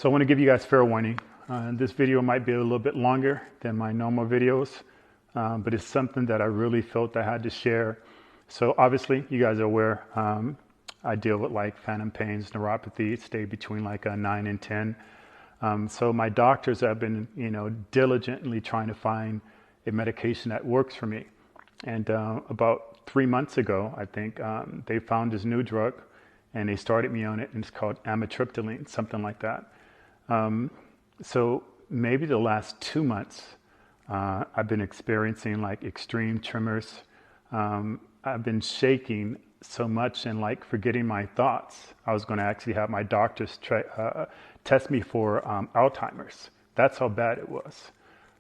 So I want to give you guys fair warning. This video might be a little bit longer than my normal videos, but it's something that I really felt I had to share. So obviously, you guys are aware, I deal with like phantom pains, neuropathy, stay between like a 9 and 10. So my doctors have been, diligently trying to find a medication that works for me. And about 3 months ago, I think, they found this new drug and they started me on it, and it's called Amitriptyline, something like that. So maybe the last 2 months, I've been experiencing like extreme tremors. I've been shaking so much and like forgetting my thoughts. I was going to actually have my doctors test me for Alzheimer's. That's how bad it was.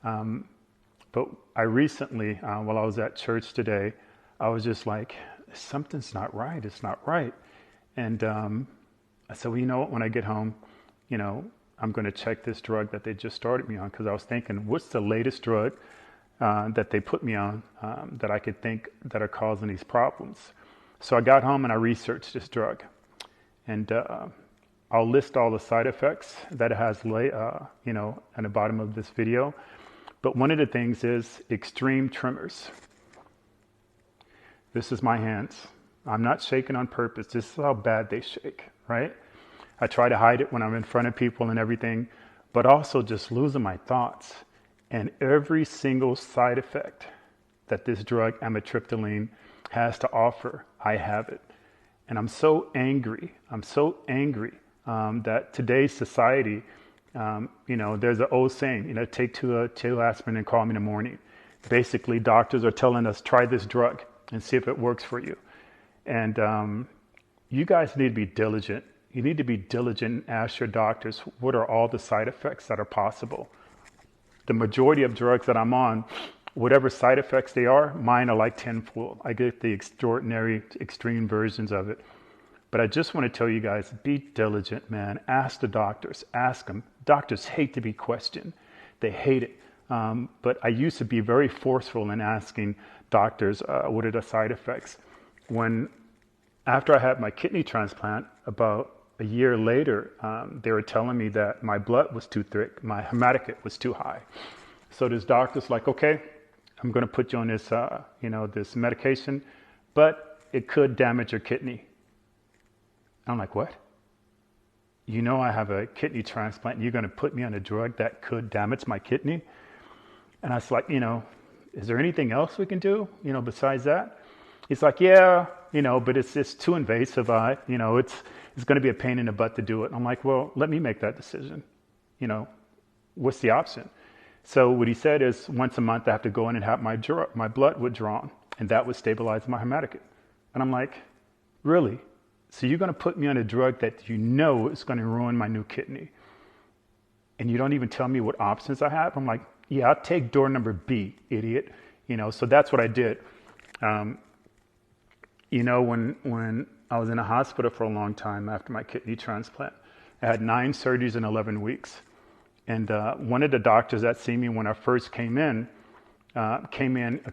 But I recently, while I was at church today, I was just like, something's not right. It's not right. And I said, well, you know what? When I get home, I'm going to check this drug that they just started me on, because I was thinking, what's the latest drug that they put me on that I could think that are causing these problems? So I got home and I researched this drug, and I'll list all the side effects that it has, at the bottom of this video. But one of the things is extreme tremors. This is my hands. I'm not shaking on purpose. This is how bad they shake, right? I try to hide it when I'm in front of people and everything, but also just losing my thoughts. And every single side effect that this drug, amitriptyline, has to offer, I have it. And I'm so angry that today's society, there's an old saying, take two aspirin and call me in the morning. Basically, doctors are telling us, try this drug and see if it works for you. And you guys need to be diligent. You need to be diligent and ask your doctors, what are all the side effects that are possible? The majority of drugs that I'm on, whatever side effects they are, mine are like tenfold. I get the extraordinary, extreme versions of it. But I just want to tell you guys, be diligent, man. Ask the doctors. Ask them. Doctors hate to be questioned. They hate it. But I used to be very forceful in asking doctors, what are the side effects? After I had my kidney transplant, about a year later, they were telling me that my blood was too thick, my hematocrit was too high. So this doctor's like, okay, I'm going to put you on this, this medication, but it could damage your kidney. I'm like, what? I have a kidney transplant, and you're going to put me on a drug that could damage my kidney? And I was like, is there anything else we can do, besides that? He's like, yeah, but it's too invasive. It's going to be a pain in the butt to do it. I'm like, well, let me make that decision. What's the option? So what he said is once a month I have to go in and have my blood withdrawn, and that would stabilize my hematocrit. And I'm like, really? So you're going to put me on a drug that is going to ruin my new kidney, and you don't even tell me what options I have? I'm like, yeah, I'll take door number B, idiot. So that's what I did. When I was in a hospital for a long time after my kidney transplant, I had 9 surgeries in 11 weeks. And one of the doctors that see me when I first came in a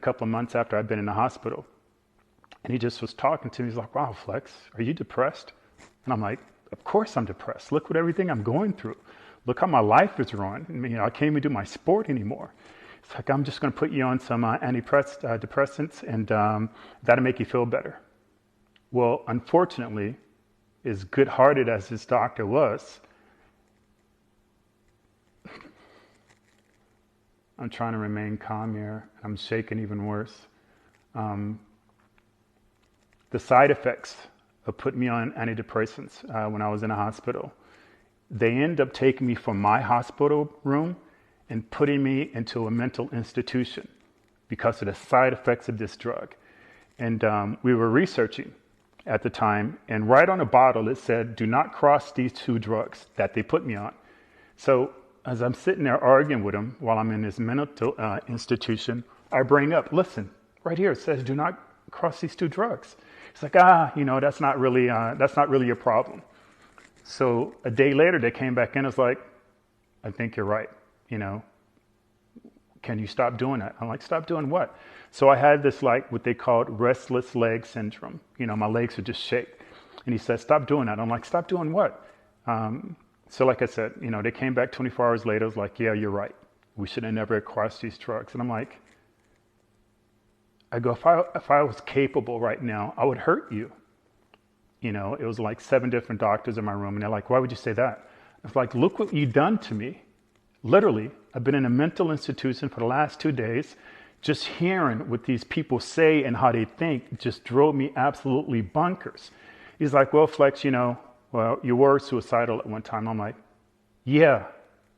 couple of months after I'd been in the hospital. And he just was talking to me. He's like, wow, Flex, are you depressed? And I'm like, of course I'm depressed. Look what everything I'm going through. Look how my life is ruined. I can't even do my sport anymore. It's like, I'm just going to put you on some antidepressants, and that'll make you feel better. Well, unfortunately, as good-hearted as this doctor was, I'm trying to remain calm here. I'm shaking even worse. The side effects of putting me on antidepressants when I was in a hospital, they end up taking me from my hospital room and putting me into a mental institution because of the side effects of this drug. And we were researching at the time, and right on the bottle it said, do not cross these 2 drugs that they put me on. So as I'm sitting there arguing with him while I'm in this mental institution, I bring up, listen, right here it says do not cross these 2 drugs. It's like, that's not really your problem. So a day later they came back in. It's like, I think you're right. Can you stop doing that? I'm like, stop doing what? So I had this like what they called restless leg syndrome. My legs would just shake. And he said, stop doing that. I'm like, stop doing what? So like I said, they came back 24 hours later. It was like, yeah, you're right. We should have never acquired these drugs. And I'm like, I go, if I was capable right now, I would hurt you. It was like 7 different doctors in my room. And they're like, why would you say that? It's like, look what you've done to me. Literally, I've been in a mental institution for the last 2 days. Just hearing what these people say and how they think just drove me absolutely bonkers. He's like, well, Flex, well, you were suicidal at one time. I'm like, yeah,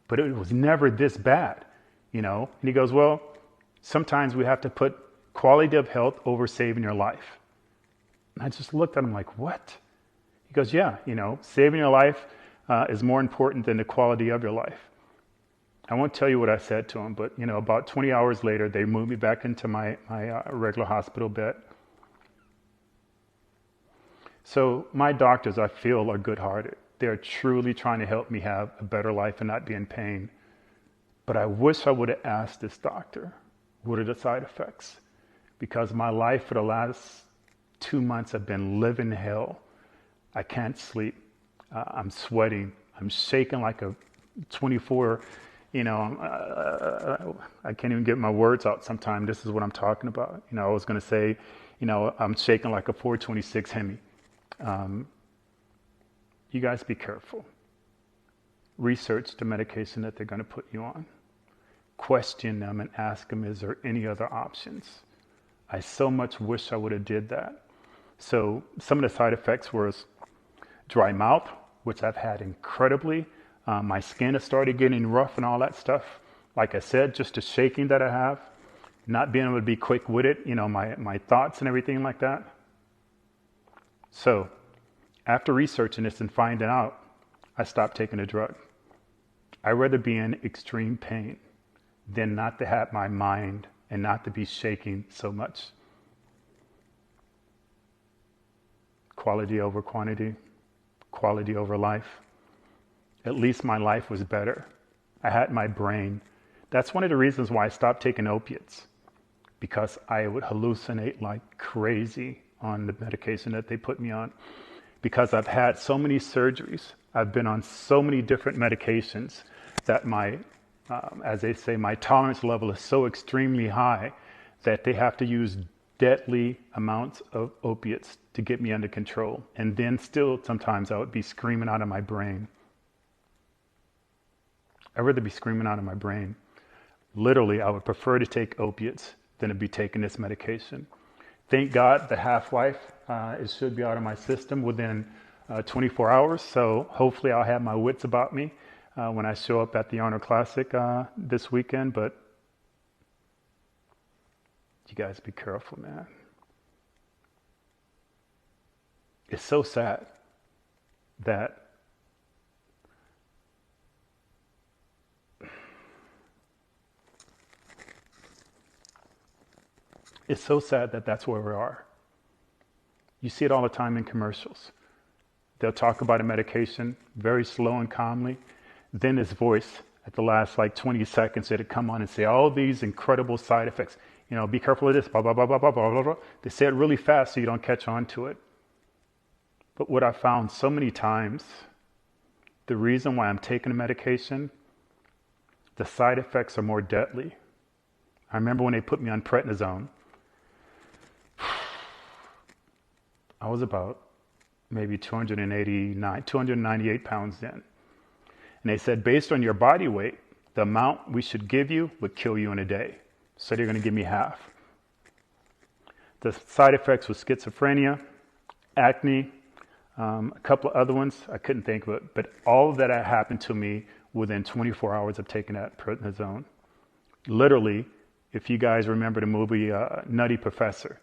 but it was never this bad, And he goes, well, sometimes we have to put quality of health over saving your life. And I just looked at him like, what? He goes, yeah, saving your life is more important than the quality of your life. I won't tell you what I said to him, but, about 20 hours later, they moved me back into my regular hospital bed. So my doctors, I feel, are good-hearted. They're truly trying to help me have a better life and not be in pain. But I wish I would have asked this doctor, what are the side effects? Because my life for the last 2 months have been living hell. I can't sleep. I'm sweating. I'm shaking like a 24. I can't even get my words out sometimes. This is what I'm talking about. I was going to say, I'm shaking like a 426 Hemi. You guys be careful. Research the medication that they're going to put you on. Question them and ask them, is there any other options? I so much wish I would have did that. So some of the side effects was dry mouth, which I've had incredibly. My skin has started getting rough and all that stuff. Like I said, just the shaking that I have, not being able to be quick with it, my thoughts and everything like that. So after researching this and finding out, I stopped taking the drug. I'd rather be in extreme pain than not to have my mind and not to be shaking so much. Quality over quantity, quality over life. At least my life was better. I had my brain. That's one of the reasons why I stopped taking opiates, because I would hallucinate like crazy on the medication that they put me on. Because I've had so many surgeries, I've been on so many different medications that my, as they say, my tolerance level is so extremely high that they have to use deadly amounts of opiates to get me under control. And then still sometimes I would be screaming out of my brain. I'd rather be screaming out of my brain. Literally, I would prefer to take opiates than to be taking this medication. Thank God the half-life, it should be out of my system within 24 hours. So hopefully I'll have my wits about me when I show up at the Arnold Classic this weekend. But you guys be careful, man. It's so sad that that's where we are. You see it all the time in commercials. They'll talk about a medication very slow and calmly. Then his voice at the last 20 seconds, it'll come on and say all these incredible side effects. Be careful of this, blah, blah, blah, blah, blah, blah, blah. They say it really fast so you don't catch on to it. But what I found so many times, the reason why I'm taking a medication, the side effects are more deadly. I remember when they put me on prednisone, I was about maybe 298 pounds then. And they said, based on your body weight, the amount we should give you would kill you in a day. So they're going to give me half. The side effects were schizophrenia, acne, a couple of other ones. I couldn't think of it. But all of that had happened to me within 24 hours of taking that prednisone. Literally, if you guys remember the movie Nutty Professor,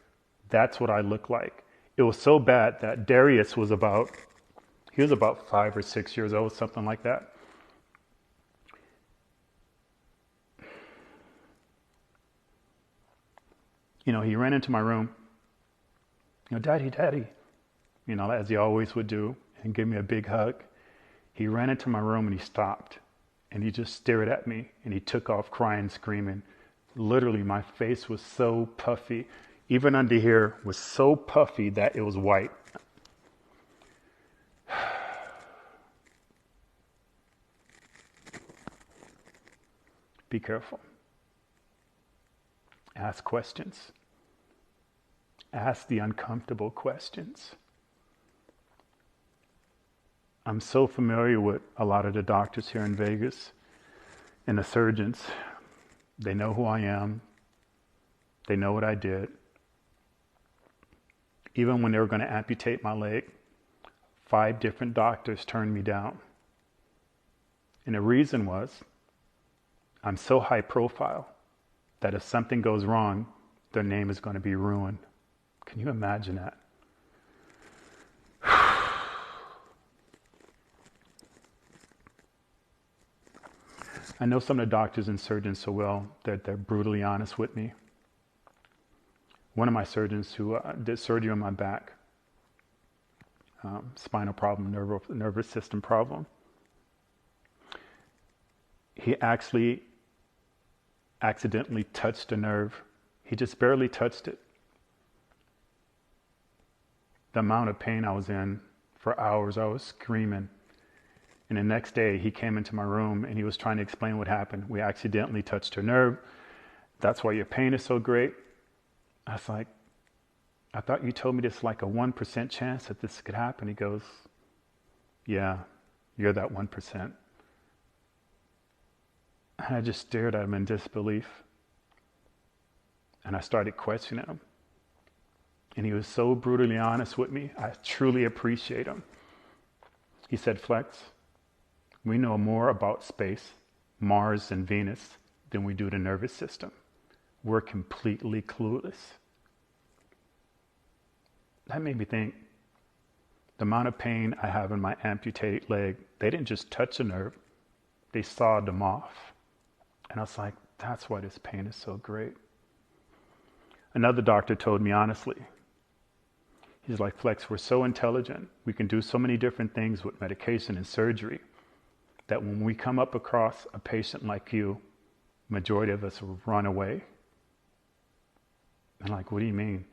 that's what I looked like. It was so bad that Darius was about 5 or 6 years old, something like that. He ran into my room, Daddy, as he always would do, and give me a big hug. He ran into my room and he stopped and he just stared at me and he took off crying, screaming. Literally, my face was so puffy. Even under here was so puffy that it was white. Be careful. Ask questions. Ask the uncomfortable questions. I'm so familiar with a lot of the doctors here in Vegas and the surgeons. They know who I am. They know what I did. Even when they were going to amputate my leg, 5 different doctors turned me down. And the reason was, I'm so high profile that if something goes wrong, their name is going to be ruined. Can you imagine that? I know some of the doctors and surgeons so well that they're brutally honest with me. One of my surgeons who did surgery on my back, spinal problem, nervous system problem, he actually accidentally touched a nerve. He just barely touched it. The amount of pain I was in for hours, I was screaming. And the next day he came into my room and he was trying to explain what happened. We accidentally touched a nerve. That's why your pain is so great. I was like, I thought you told me there's like a 1% chance that this could happen. He goes, yeah, you're that 1%. And I just stared at him in disbelief. And I started questioning him. And he was so brutally honest with me. I truly appreciate him. He said, Flex, we know more about space, Mars and Venus, than we do the nervous system. We're completely clueless. That made me think, the amount of pain I have in my amputated leg, they didn't just touch a nerve, they sawed them off. And I was like, that's why this pain is so great. Another doctor told me honestly, he's like, Flex, we're so intelligent. We can do so many different things with medication and surgery that when we come up across a patient like you, majority of us will run away. I'm like, what do you mean?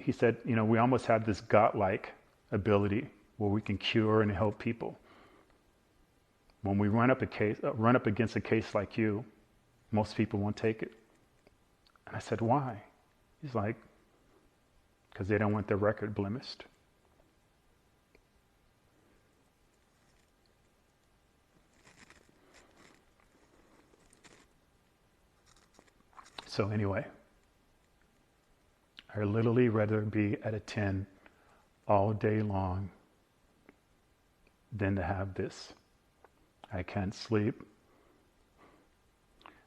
He said, we almost have this godlike ability where we can cure and help people. When we run up against a case like you, most people won't take it. And I said, why? He's like, because they don't want their record blemished. So anyway, I'd literally rather be at a 10 all day long than to have this. I can't sleep.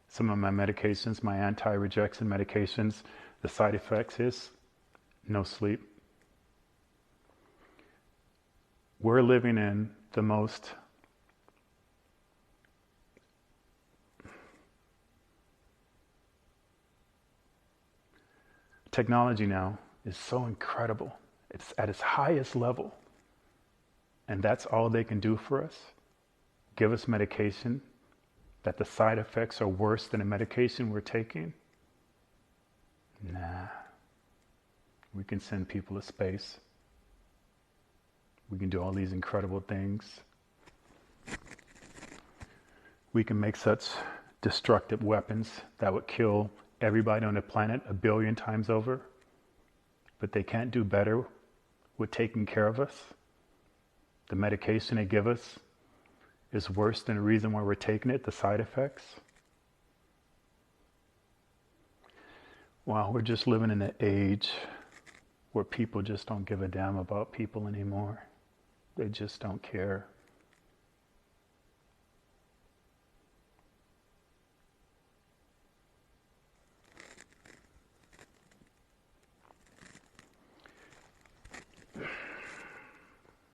Some of my medications, my anti-rejection medications, the side effects is no sleep. We're living in the most technology now is so incredible. It's at its highest level. And that's all they can do for us. Give us medication that the side effects are worse than the medication we're taking. Nah. We can send people to space. We can do all these incredible things. We can make such destructive weapons that would kill everybody on the planet 1 billion times over. But they can't do better with taking care of us. The medication they give us is worse than the reason why we're taking it, the side effects. Wow, we're just living in an age where people just don't give a damn about people anymore. They just don't care.